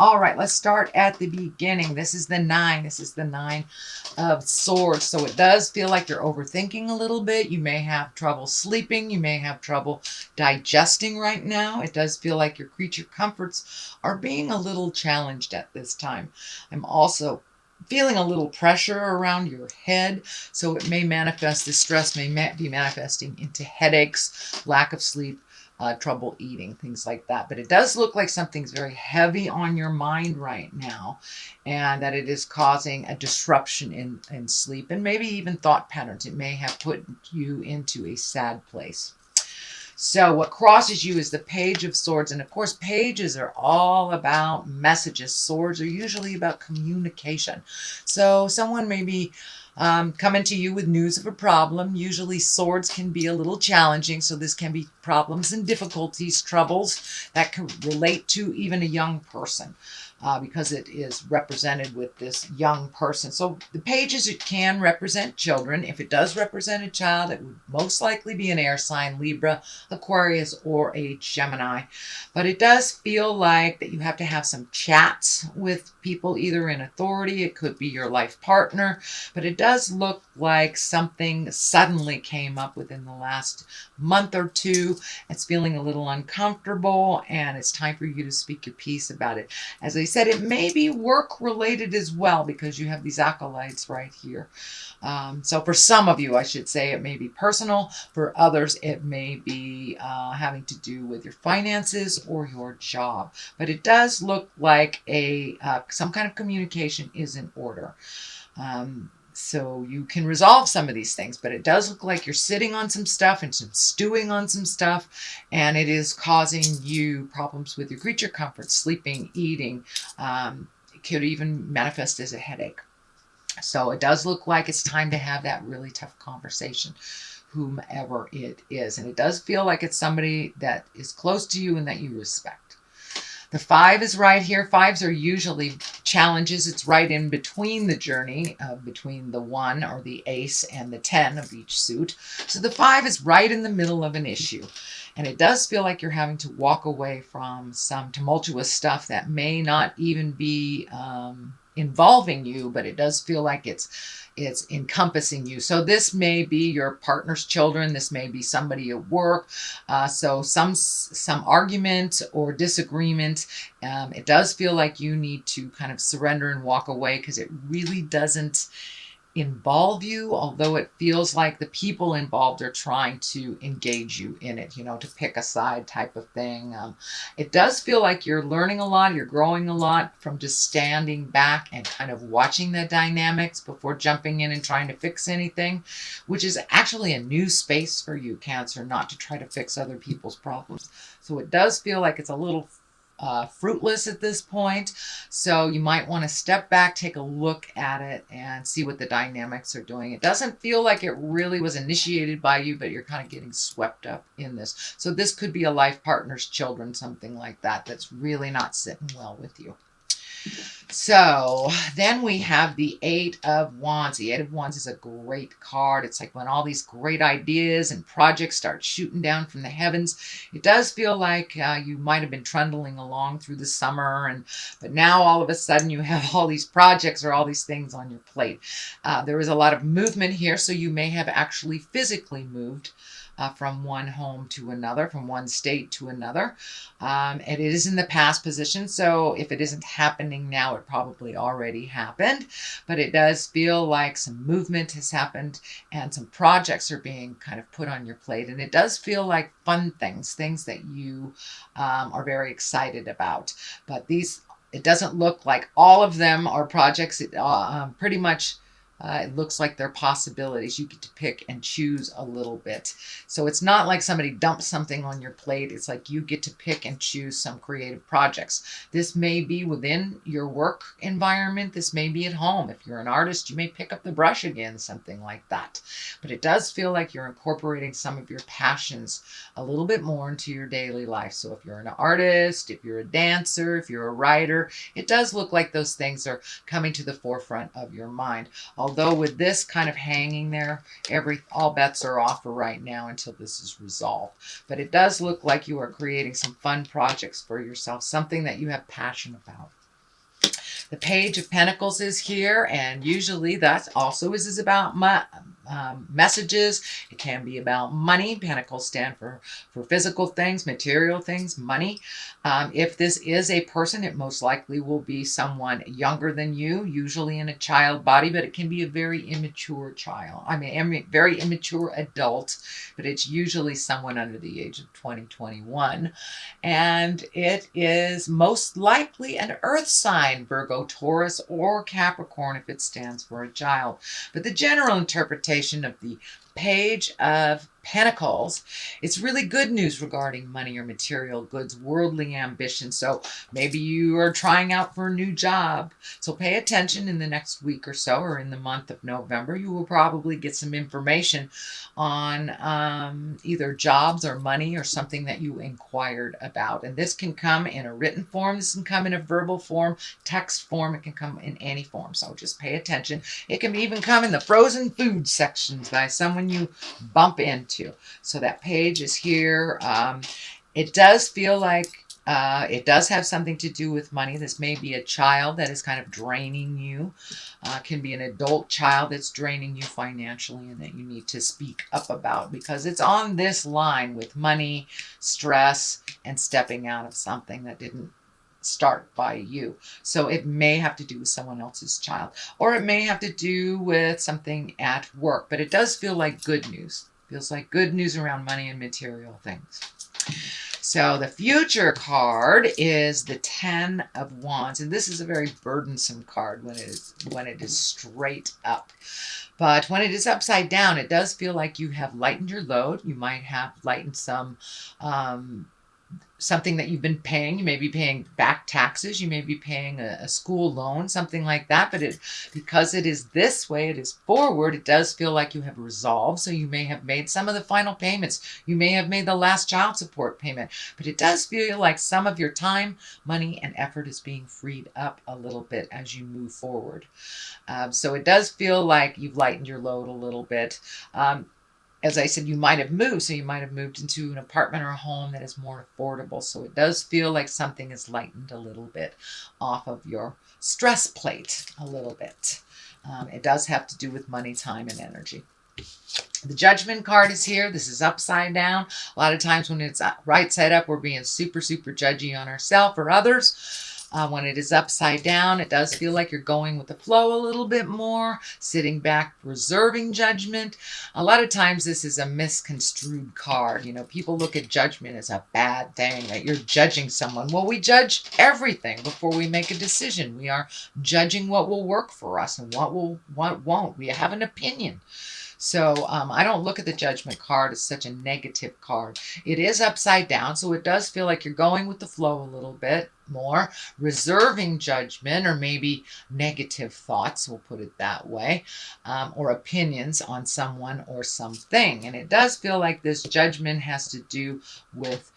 All right, let's start at the beginning. This is the 9. This is the 9 of Swords. So it does feel like you're overthinking a little bit. You may have trouble sleeping. You may have trouble digesting right now. It does feel like your creature comforts are being a little challenged at this time. I'm also feeling a little pressure around your head, so it may manifest, this stress may be manifesting into headaches, lack of sleep, trouble eating, things like that. But it does look like something's very heavy on your mind right now, and that it is causing a disruption in sleep and maybe even thought patterns. It may have put you into a sad place. So what crosses you is the Page of Swords. And of course, pages are all about messages. Swords are usually about communication. So someone may be coming to you with news of a problem. Usually swords can be a little challenging. So this can be problems and difficulties, troubles that can relate to even a young person. Because it is represented with this young person. So the pages, it can represent children. If it does represent a child, it would most likely be an air sign, Libra, Aquarius, or a Gemini. But it does feel like that you have to have some chats with people, either in authority, it could be your life partner, but it does look like something suddenly came up within the last month or two. It's feeling a little uncomfortable, and it's time for you to speak your piece about it. As I said, it may be work related as well, because you have these acolytes right here. So for some of you, I should say, it may be personal. For others, it may be having to do with your finances or your job. But it does look like some kind of communication is in order. So you can resolve some of these things, but it does look like you're sitting on some stuff and some stewing on some stuff, and it is causing you problems with your creature comfort, sleeping, eating. It could even manifest as a headache. So it does look like it's time to have that really tough conversation, whomever it is. And it does feel like it's somebody that is close to you and that you respect. The 5 is right here. 5s are usually challenges. It's right in between the journey, between the 1 or the ace and the 10 of each suit. So the 5 is right in the middle of an issue. And it does feel like you're having to walk away from some tumultuous stuff that may not even be involving you, but it does feel like it's encompassing you. So this may be your partner's children. This may be somebody at work. So some argument or disagreement. It does feel like you need to kind of surrender and walk away, because it really doesn't involve you, although it feels like the people involved are trying to engage you in it, to pick a side type of thing. It does feel like you're learning a lot, you're growing a lot from just standing back and kind of watching the dynamics before jumping in and trying to fix anything, which is actually a new space for you, Cancer, not to try to fix other people's problems. So it does feel like it's a little fruitless at this point. So you might want to step back, take a look at it, and see what the dynamics are doing. It doesn't feel like it really was initiated by you, but you're kind of getting swept up in this. So this could be a life partner's children, something like that, that's really not sitting well with you. So then we have the 8 of Wands. The 8 of Wands is a great card. It's like when all these great ideas and projects start shooting down from the heavens. It does feel like you might have been trundling along through the summer, but now all of a sudden you have all these projects or all these things on your plate. There is a lot of movement here, so you may have actually physically moved from one home to another, from one state to another. And it is in the past position, so if it isn't happening now, it probably already happened. But it does feel like some movement has happened and some projects are being kind of put on your plate. And it does feel like fun things that you are very excited about. But it doesn't look like all of them are projects. Pretty much it looks like they're possibilities. You get to pick and choose a little bit. So it's not like somebody dumps something on your plate. It's like you get to pick and choose some creative projects. This may be within your work environment. This may be at home. If you're an artist, you may pick up the brush again, something like that. But it does feel like you're incorporating some of your passions a little bit more into your daily life. So if you're an artist, if you're a dancer, if you're a writer, it does look like those things are coming to the forefront of your mind. Although with this kind of hanging there, all bets are off for right now until this is resolved. But it does look like you are creating some fun projects for yourself, something that you have passion about. The Page of Pentacles is here, and usually that also is about messages. It can be about money. Pentacles stand for physical things, material things, money. If this is a person, it most likely will be someone younger than you, usually in a child body, but it can be a very immature child. I mean, very immature adult, but it's usually someone under the age of 20, 21. And it is most likely an earth sign, Virgo, Taurus, or Capricorn if it stands for a child. But the general interpretation of the Page of Pentacles, it's really good news regarding money or material goods, worldly ambition. So maybe you are trying out for a new job. So pay attention in the next week or so, or in the month of November. You will probably get some information on either jobs or money or something that you inquired about. And this can come in a written form. This can come in a verbal form, text form. It can come in any form. So just pay attention. It can even come in the frozen food sections by someone you bump into. So that page is here. It does feel like it does have something to do with money. This may be a child that is kind of draining you. Can be an adult child that's draining you financially and that you need to speak up about, because it's on this line with money, stress, and stepping out of something that didn't start by you. So it may have to do with someone else's child, or it may have to do with something at work, but it does feel like good news. Feels like good news around money and material things. So the future card is the Ten of Wands, and this is a very burdensome card when it is straight up. But when it is upside down, it does feel like you have lightened your load. You might have lightened some something that you've been paying. You may be paying back taxes. You may be paying a school loan, something like that. But because it is this way, it is forward, it does feel like you have resolved. So you may have made some of the final payments. You may have made the last child support payment. But it does feel like some of your time, money, and effort is being freed up a little bit as you move forward. So it does feel like you've lightened your load a little bit. As I said, you might have moved. So you might have moved into an apartment or a home that is more affordable. So it does feel like something is lightened a little bit off of your stress plate a little bit. It does have to do with money, time, and energy. The Judgment card is here. This is upside down. A lot of times when it's right side up, we're being super, super judgy on ourselves or others. When it is upside down, it does feel like you're going with the flow a little bit more, sitting back, reserving judgment. A lot of times this is a misconstrued card. You know, people look at judgment as a bad thing, that you're judging someone. Well, we judge everything before we make a decision. We are judging what will work for us and what won't. We have an opinion. So I don't look at the Judgment card as such a negative card. It is upside down, so it does feel like you're going with the flow a little bit more, reserving judgment or maybe negative thoughts, we'll put it that way, or opinions on someone or something. And it does feel like this judgment has to do with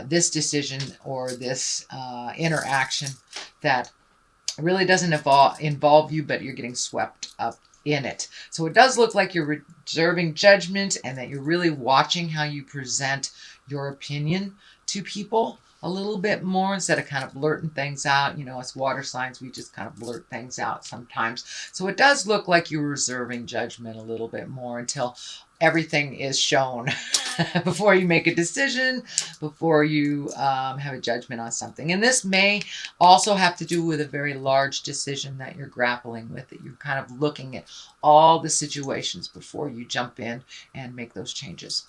this decision or this interaction that really doesn't involve you, but you're getting swept up in it. So it does look like you're reserving judgment and that you're really watching how you present your opinion to people a little bit more instead of kind of blurting things out. You know, as water signs, we just kind of blurt things out sometimes. So it does look like you're reserving judgment a little bit more until everything is shown before you make a decision, before you have a judgment on something. And this may also have to do with a very large decision that you're grappling with, that you're kind of looking at all the situations before you jump in and make those changes.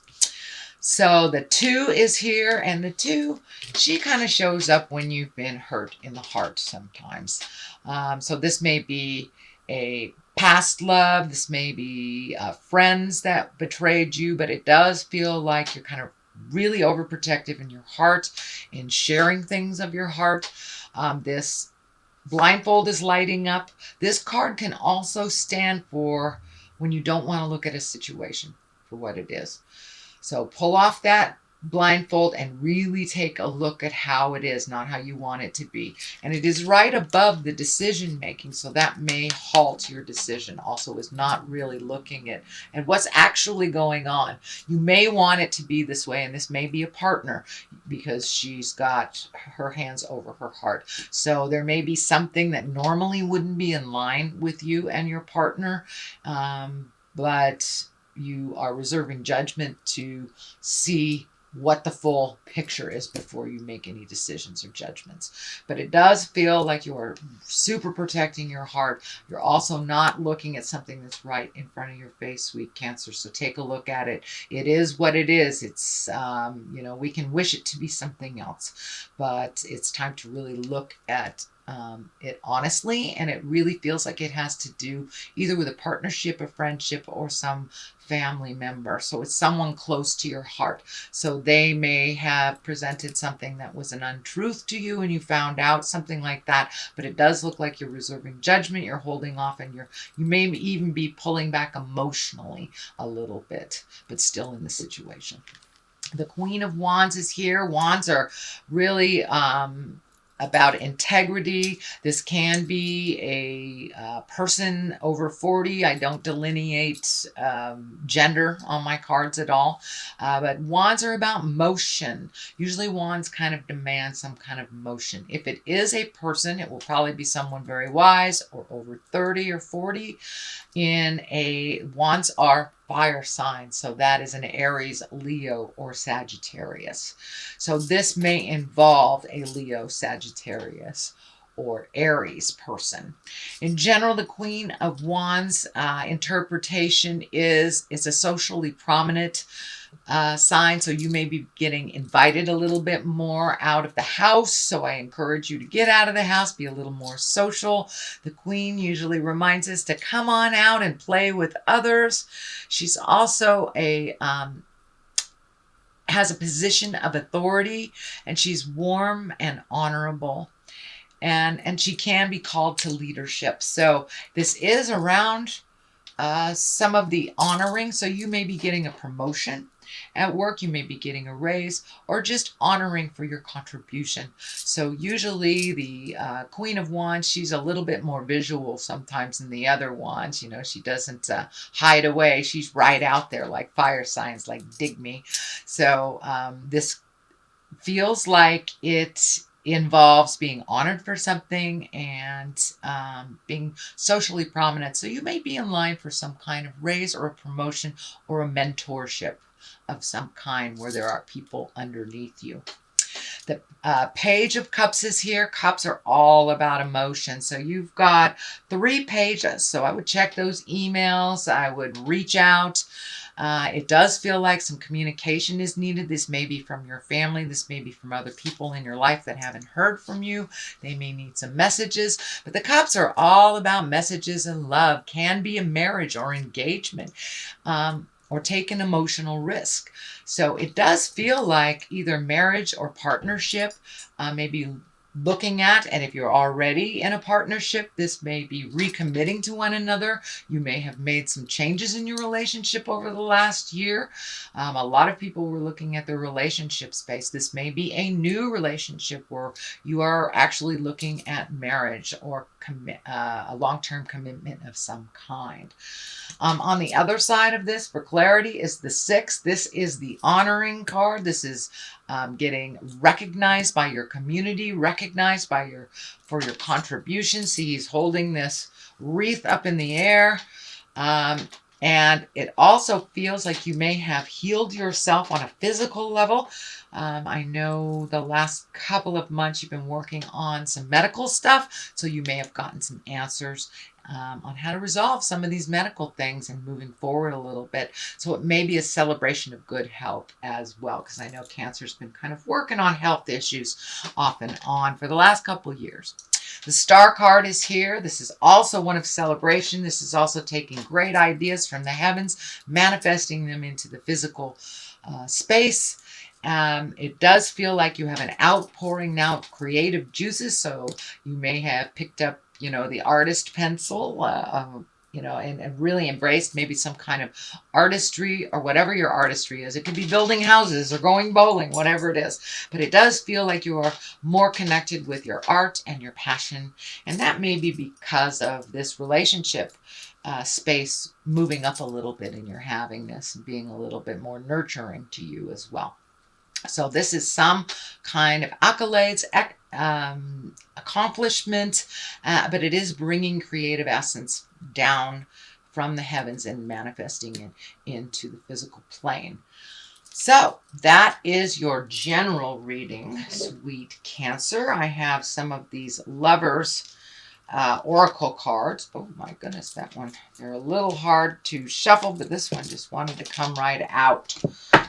So the 2 is here, and the 2, she kind of shows up when you've been hurt in the heart sometimes. So this may be a past love. This may be friends that betrayed you, but it does feel like you're kind of really overprotective in your heart, in sharing things of your heart. This blindfold is lighting up. This card can also stand for when you don't want to look at a situation for what it is. So pull off that blindfold and really take a look at how it is, not how you want it to be. And it is right above the decision making, so that may halt your decision. Also is not really looking at what's actually going on. You may want it to be this way, and this may be a partner because she's got her hands over her heart. So there may be something that normally wouldn't be in line with you and your partner, but you are reserving judgment to see what the full picture is before you make any decisions or judgments. But it does feel like you are super protecting your heart. You're also not looking at something that's right in front of your face, sweet Cancer. So take a look at it. It is what it is. It's, we can wish it to be something else, but it's time to really look at it honestly, and it really feels like it has to do either with a partnership, a friendship, or some family member. So it's someone close to your heart. So they may have presented something that was an untruth to you and you found out something like that, but it does look like you're reserving judgment, you're holding off, and you may even be pulling back emotionally a little bit, but still in the situation. The Queen of Wands is here. Wands are really about integrity. This can be a person over 40. I don't delineate gender on my cards at all, but wands are about motion. Usually wands kind of demand some kind of motion. If it is a person, it will probably be someone very wise or over 30 or 40. Wands are fire signs, so that is an Aries, Leo, or Sagittarius. So this may involve a Leo, Sagittarius, or Aries person. In general, the Queen of Wands interpretation is it's a socially prominent sign, so you may be getting invited a little bit more out of the house. So I encourage you to get out of the house, be a little more social. The Queen usually reminds us to come on out and play with others. She's also has a position of authority, and she's warm and honorable. And she can be called to leadership. So this is around some of the honoring. So you may be getting a promotion at work, you may be getting a raise, or just honoring for your contribution. So usually the Queen of Wands, she's a little bit more visual sometimes than the other wands. She doesn't hide away. She's right out there like fire signs, like dig me. So this feels like it involves being honored for something and being socially prominent. So you may be in line for some kind of raise or a promotion or a mentorship of some kind where there are people underneath you. The Page of Cups is here. Cups are all about emotion. So you've got 3 pages. So I would check those emails. I would reach out. It does feel like some communication is needed. This may be from your family. This may be from other people in your life that haven't heard from you. They may need some messages. But the Cups are all about messages and love. Can be a marriage or engagement. Or take an emotional risk. So it does feel like either marriage or partnership, maybe looking at, and if you're already in a partnership, this may be recommitting to one another. You may have made some changes in your relationship over the last year. A lot of people were looking at their relationship space. This may be a new relationship where you are actually looking at marriage or a long-term commitment of some kind. On the other side of this, for clarity, is the 6. This is the honoring card. This is getting recognized by your community, recognized for your contribution. See, he's holding this wreath up in the air. And it also feels like you may have healed yourself on a physical level. I know the last couple of months you've been working on some medical stuff, so you may have gotten some answers on how to resolve some of these medical things and moving forward a little bit. So it may be a celebration of good health as well, because I know Cancer's been kind of working on health issues off and on for the last couple of years. The Star card is here. This is also one of celebration. This is also taking great ideas from the heavens, manifesting them into the physical space. It does feel like you have an outpouring now of creative juices. So you may have picked up, the artist pencil and really embrace maybe some kind of artistry or whatever your artistry is. It could be building houses or going bowling, whatever it is. But it does feel like you are more connected with your art and your passion. And that may be because of this relationship space moving up a little bit in your havingness and being a little bit more nurturing to you as well. So this is some kind of accolades, accomplishment, but it is bringing creative essence down from the heavens and manifesting it into the physical plane. So that is your general reading, sweet Cancer. I have some of these lovers oracle cards. Oh my goodness, that one. They're a little hard to shuffle, but this one just wanted to come right out.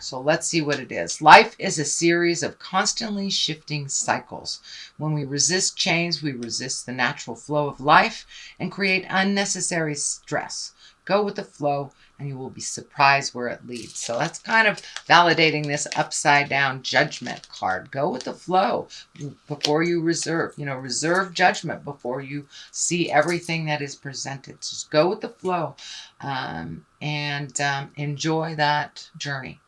So let's see what it is. Life is a series of constantly shifting cycles. When we resist change, we resist the natural flow of life and create unnecessary stress. Go with the flow and you will be surprised where it leads. So that's kind of validating this upside down judgment card. Go with the flow before you reserve. Reserve judgment before you see everything that is presented. Just go with the flow and enjoy that journey.